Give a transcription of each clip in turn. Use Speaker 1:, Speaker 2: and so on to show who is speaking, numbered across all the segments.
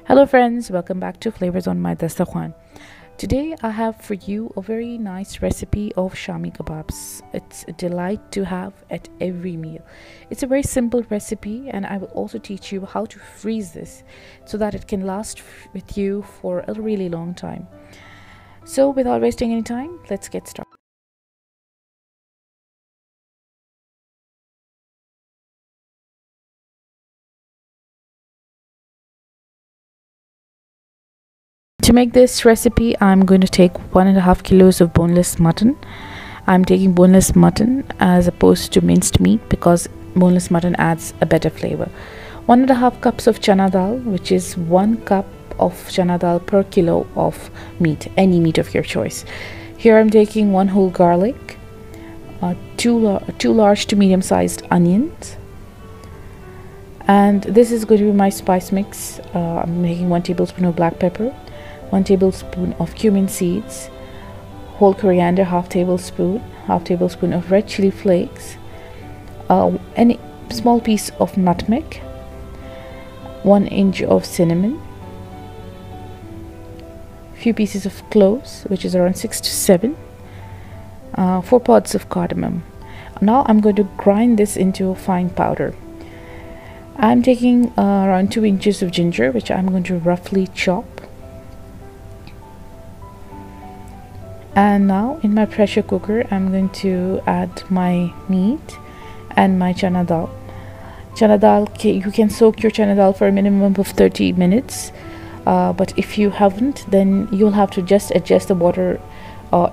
Speaker 1: Hello friends, welcome back to Flavors on My Dastakhan. Today I have for you a very nice recipe of Shami Kababs. It's a delight to have at every meal. It's a very simple recipe and I will also teach you how to freeze this so that it can last with you for a really long time. So without wasting any time, let's get started. To make this recipe, I'm going to take 1.5 kilos of boneless mutton. I'm taking boneless mutton as opposed to minced meat because boneless mutton adds a better flavor. 1.5 cups of chana dal, which is 1 cup of chana dal per kilo of meat, any meat of your choice. Here I'm taking 1 whole garlic, two large to medium sized onions, and this is going to be my spice mix. I'm making 1 tablespoon of black pepper, 1 tablespoon of cumin seeds, whole coriander, half tablespoon of red chili flakes, any small piece of nutmeg, 1 inch of cinnamon, few pieces of cloves, which is around 6 to 7, 4 pods of cardamom. Now I'm going to grind this into a fine powder. I'm taking around 2 inches of ginger, which I'm going to roughly chop. And now in my pressure cooker, I'm going to add my meat and my chana dal. Chana dal, you can soak your chana dal for a minimum of 30 minutes. But if you haven't, then you'll have to just adjust the water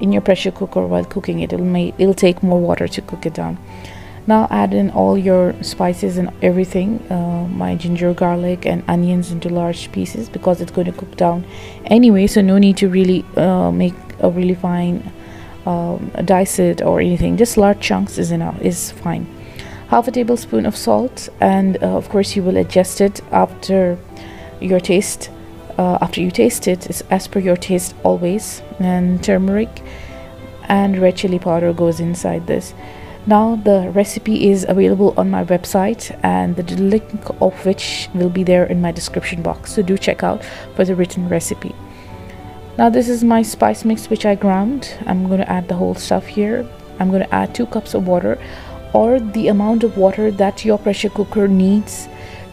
Speaker 1: in your pressure cooker while cooking it. It'll take more water to cook it down. Now add in all your spices and everything, my ginger, garlic and onions into large pieces because it's going to cook down anyway, so no need to really make a really fine dice it or anything. Just large chunks is fine. Half a tablespoon of salt, and of course you will adjust it after your taste. After you taste it, it's as per your taste always. And turmeric and red chili powder goes inside this. Now the recipe is available on my website, and the link of which will be there in my description box, so do check out for the written recipe. Now this is my spice mix which I ground. I'm going to add the whole stuff here. I'm going to add 2 cups of water, or the amount of water that your pressure cooker needs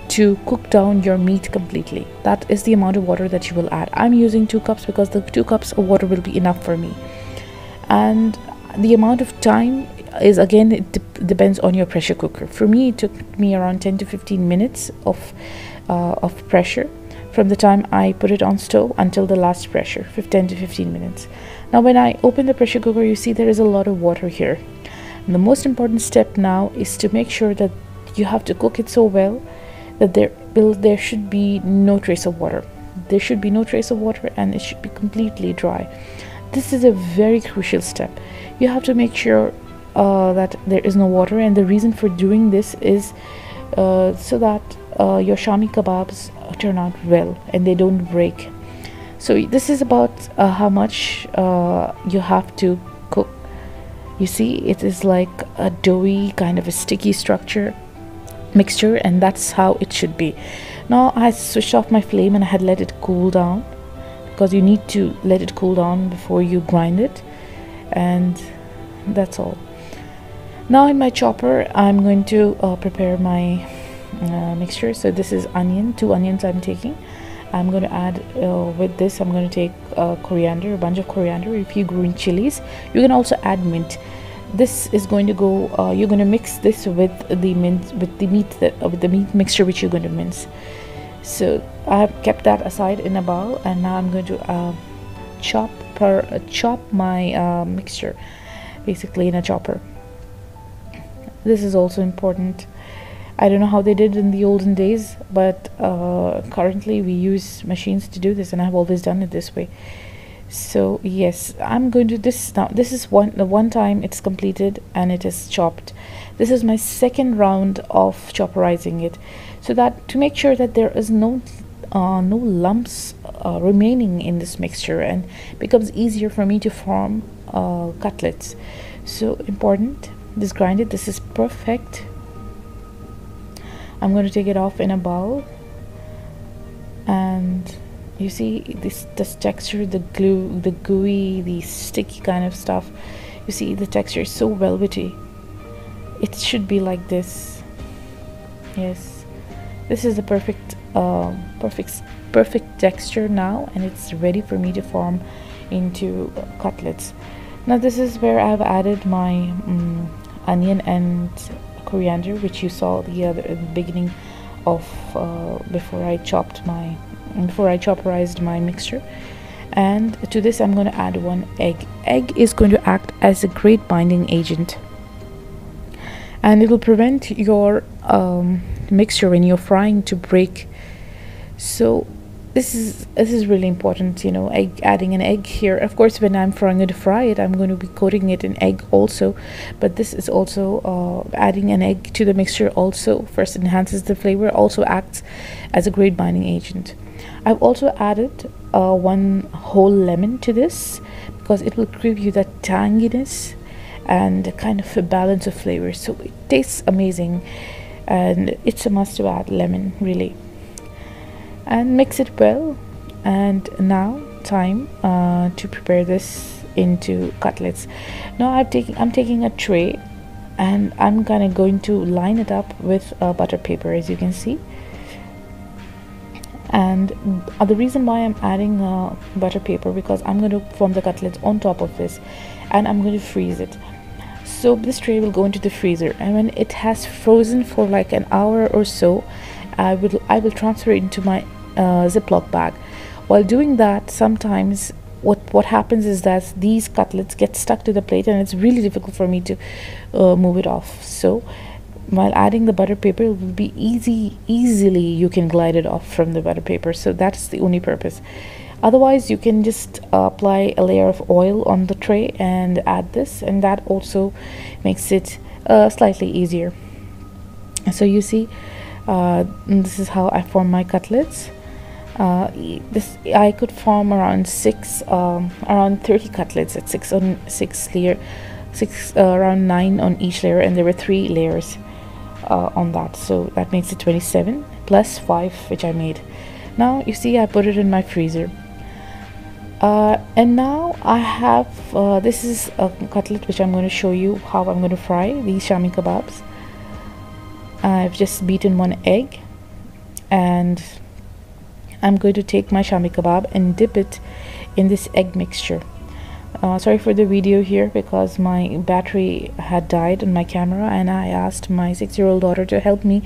Speaker 1: to cook down your meat completely. That is the amount of water that you will add. I'm using 2 cups because the 2 cups of water will be enough for me. And the amount of time is, again, it depends on your pressure cooker. For me, it took me around 10 to 15 minutes of pressure from the time I put it on stove until the last pressure, 10 to 15 minutes. Now when I open the pressure cooker, you see there is a lot of water here. And the most important step now is to make sure that you have to cook it so well that there should be no trace of water. There should be no trace of water, and it should be completely dry. This is a very crucial step. You have to make sure that there is no water, and the reason for doing this is so that your Shami Kababs turn out well and they don't break. So this is about how much you have to cook. You see, it is like a doughy kind of a sticky mixture, and that's how it should be. Now I switched off my flame and I had let it cool down, because you need to let it cool down before you grind it, and that's all. Now in my chopper, I'm going to prepare my mixture. So this is 2 onions I'm taking. I'm going to add with this, I'm going to take coriander, a bunch of coriander, a few green chilies. You can also add mint. This is going to go, you're going to mix this with the meat mixture which you're going to mince. So I have kept that aside in a bowl, and now I'm going to chop my mixture basically in a chopper. This is also important. I don't know how they did in the olden days, but currently we use machines to do this, and I've always done it this way. So yes, I'm going to this now. This is the one time it's completed and it is chopped. This is my second round of chopperizing it, so that to make sure that there is no lumps remaining in this mixture, and it becomes easier for me to form cutlets. So important. This grinded. This is perfect. I'm going to take it off in a bowl, And you see this texture, the glue, the gooey, the sticky kind of stuff. You see the texture is so velvety. It should be like this. Yes, this is the perfect texture now, and it's ready for me to form into cutlets. Now this is where I've added my onion and coriander, which you saw at the beginning of before I chopperized my mixture. And to this I'm going to add 1 egg. Egg is going to act as a great binding agent, and it will prevent your mixture when you're frying to break. So this is really important, you know, adding an egg here. Of course, when I'm going to fry it, I'm going to be coating it in egg also, but this is also adding an egg to the mixture also first enhances the flavor, also acts as a great binding agent. I've also added 1 whole lemon to this, because it will give you that tanginess and a kind of a balance of flavor, so it tastes amazing, and it's a must to add lemon, really. And mix it well. And now time to prepare this into cutlets. Now I'm taking a tray, and I'm going to line it up with butter paper, as you can see. And the reason why I'm adding butter paper, because I'm going to form the cutlets on top of this, and I'm going to freeze it. So this tray will go into the freezer, and when it has frozen for like an hour or so, I will transfer it into my Ziploc bag. While doing that, sometimes what happens is that these cutlets get stuck to the plate, and it's really difficult for me to move it off. So while adding the butter paper, it will be easily you can glide it off from the butter paper. So that's the only purpose. Otherwise, you can just apply a layer of oil on the tray and add this, and that also makes it slightly easier. So you see, this is how I form my cutlets. This I could form around 30 cutlets at 6 on 6 layer, around 9 on each layer, and there were 3 layers on that, so that makes it 27 plus 5 which I made. Now you see I put it in my freezer, and now I have this is a cutlet which I'm going to show you how I'm going to fry these Shami Kababs. I've just beaten 1 egg, and I'm going to take my Shami Kabab and dip it in this egg mixture. Sorry for the video here, because my battery had died on my camera, and I asked my 6-year-old daughter to help me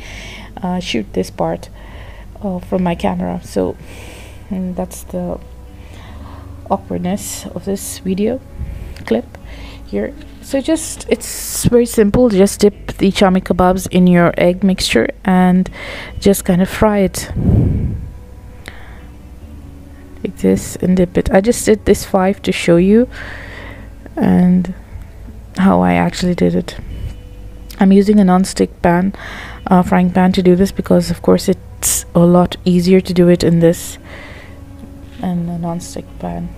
Speaker 1: shoot this part from my camera. So that's the awkwardness of this video clip here. So it's very simple. Just dip the Shami Kababs in your egg mixture and just kind of fry it like this and dip it. I just did this 5 to show you and how I actually did it. I'm using a non-stick pan, frying pan to do this, because of course it's a lot easier to do it in this and a non-stick pan.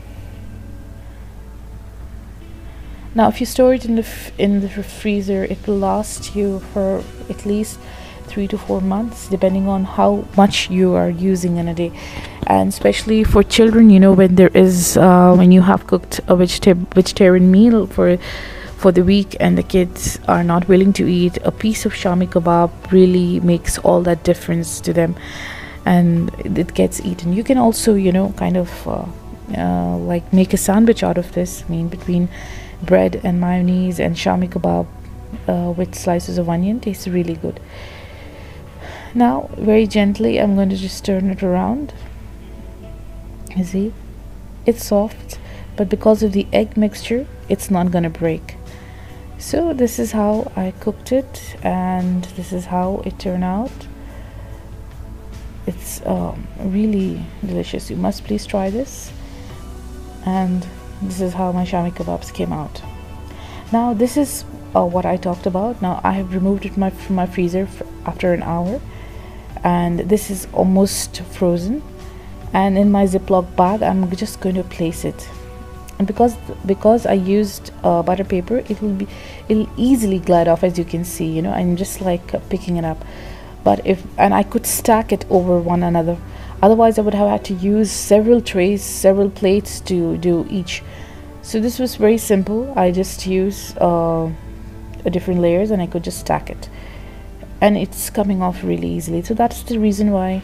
Speaker 1: Now if you store it in the freezer, it will last you for at least 3 to 4 months, depending on how much you are using in a day. And especially for children, you know, when there is when you have cooked a vegetarian meal for the week and the kids are not willing to eat, a piece of Shami Kabab really makes all that difference to them, and it gets eaten. You can also, you know, kind of like make a sandwich out of this. I mean, between bread and mayonnaise and Shami Kabab with slices of onion, tastes really good. Now very gently I'm going to just turn it around. You see, it's soft, but because of the egg mixture, it's not gonna break. So this is how I cooked it, and this is how it turned out. It's really delicious. You must please try this. And this is how my Shami Kababs came out. Now this is what I talked about. Now I have removed it from my freezer after an hour, and this is almost frozen, and in my Ziploc bag I'm just going to place it. And because I used butter paper, it'll easily glide off, as you can see. You know, I'm just like picking it up. But and I could stack it over one another. Otherwise I would have had to use several trays, several plates to do each. So this was very simple. I just use different layers and I could just stack it, and it's coming off really easily. So that's the reason why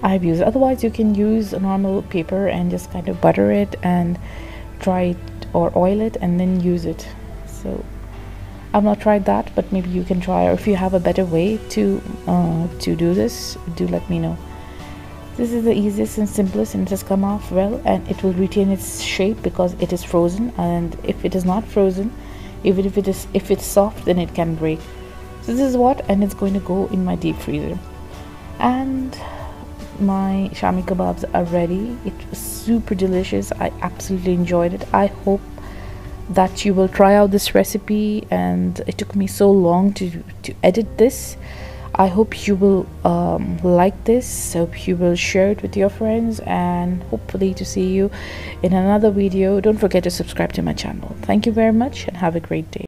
Speaker 1: I've used it. Otherwise you can use a normal paper and just kind of butter it and dry it or oil it and then use it. So I've not tried that, but maybe you can try, or if you have a better way to do this, do let me know. This is the easiest and simplest, and it has come off well, and it will retain its shape because it is frozen. And if it is not frozen, even if it's soft, then it can break. So this is what, and it's going to go in my deep freezer. And my Shami kebabs are ready. It was super delicious. I absolutely enjoyed it. I hope that you will try out this recipe, and it took me so long to edit this. I hope you will like this. Hope you will share it with your friends, and hopefully to see you in another video. Don't forget to subscribe to my channel. Thank you very much and have a great day.